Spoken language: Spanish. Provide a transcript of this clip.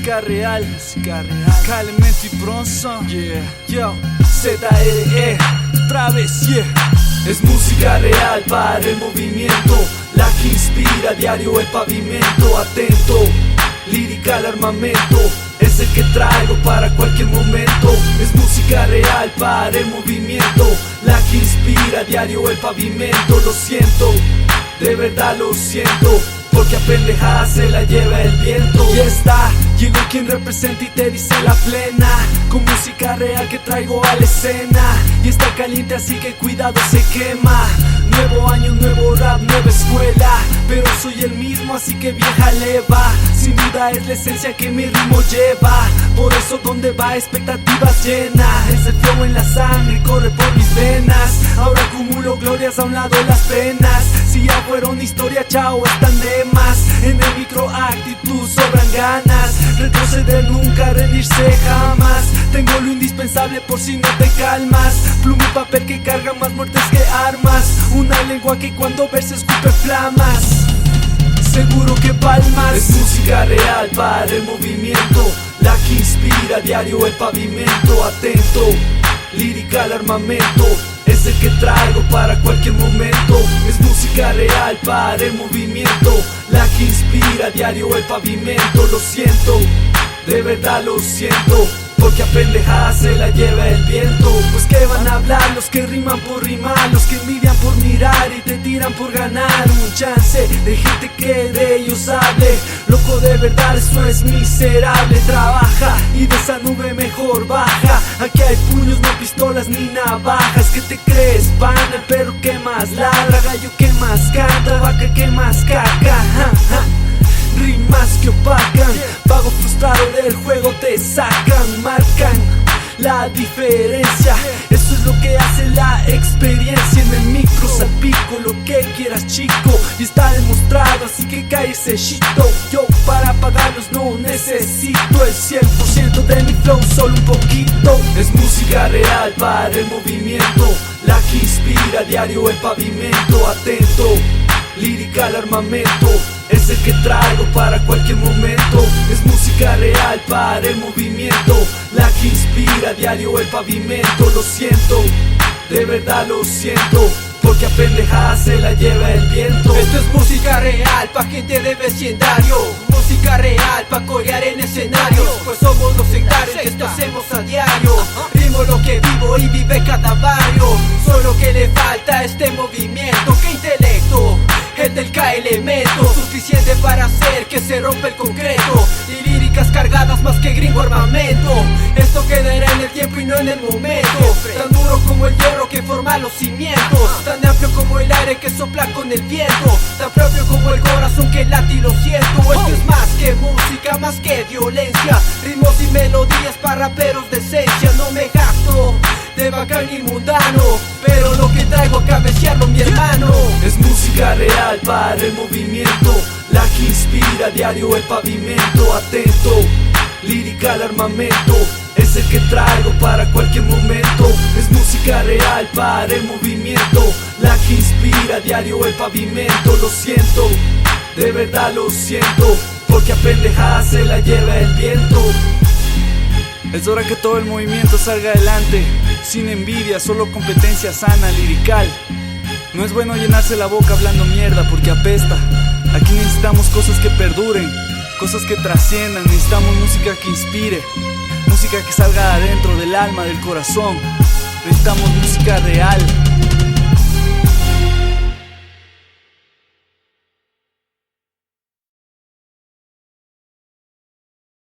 música real, Elemento y Bronson, yo, ZRE, otra vez, Es música real para el movimiento, la que inspira a diario el pavimento. Atento, lírica al armamento, es el que traigo para cualquier momento. Es música real para el movimiento, la que inspira a diario el pavimento. Lo siento, de verdad lo siento, porque a pendejadas se la lleva el viento. Y está, llegó quien representa y te dice la plena, con música real que traigo a la escena. Y está caliente así que cuidado se quema. Nuevo año, nuevo rap, nueva escuela, pero soy el mismo así que vieja leva. Sin duda es la esencia que mi ritmo lleva, por eso donde va expectativas llenas. Ese flow en la sangre corre por mis venas. Ahora acumulo glorias a un lado las penas. Si ya fueron historia, chao, están de más. En el micro actitud sobran ganas. Retroceder nunca, rendirse jamás. Tengo lo indispensable por si no te calmas. Pluma y papel que cargan más muertes que armas. Una lengua que cuando verse escupe flamas. Seguro que palmas. Es música real para el movimiento, la que inspira a diario el pavimento. Atento, lírica al armamento, es el que traigo para cualquier momento. Es música real para el movimiento, la que inspira a diario el pavimento. Lo siento, de verdad lo siento, porque a pendejadas se la lleva el viento. Pues que van a hablar los que riman por rimar, los que envidian por mirar y te tiran por ganar un chance de gente que de ellos hable. Loco, de verdad eso es miserable. Trabaja y de esa nube mejor baja. Aquí hay puños, no pistolas ni navajas. ¿Qué te crees, pana? El perro que más ladra, gallo que más canta, vaca que más caca. Rimas que opacan, vago frustrado del juego te sacan, marcan la diferencia. Eso es lo que hace la experiencia. En el micro salpico lo que quieras, chico, y está demostrado, así que cae ese shito. Yo para pagarlos no necesito el 100% de mi flow, solo un poquito. Es música real para el movimiento, la que inspira a diario el pavimento. Atento, lírica al armamento, es el que traigo para cualquier momento. Es música real para el movimiento, la que inspira a diario el pavimento. Lo siento, de verdad lo siento, porque a pendejadas se la lleva el viento. Esto es música real pa' gente de vecindario, música real pa' corear en escenario. Pues somos los sectarios que esto hacemos a diario. Rimo lo que vivo y vive cada barrio. Solo que le falta a este movimiento, que intelecto, el del K-elemento, suficiente para hacer que se rompa el concreto. Y líricas cargadas más que gringo armamento. Esto quedará en el tiempo y no en el momento. Tan duro como el hierro que forma los cimientos, tan amplio como el aire que sopla con el viento, tan propio como el corazón que late y lo siento. Esto es más que música, más que violencia. Ritmos y melodías para raperos de esencia. No me gasto de bacán ni mundano, pero lo que traigo a cabecearlo, mi hermano. Es música real para el movimiento, la que inspira a diario el pavimento. Atento, lírica al armamento, es el que traigo para cualquier momento. Es música real para el movimiento, la que inspira a diario el pavimento. Lo siento, de verdad lo siento, porque a pendejadas se la lleva el viento. Es hora que todo el movimiento salga adelante, sin envidia, solo competencia sana, lirical. No es bueno llenarse la boca hablando mierda porque apesta. Aquí necesitamos cosas que perduren, cosas que trasciendan. Necesitamos música que inspire, música que salga de adentro del alma, del corazón. Necesitamos música real.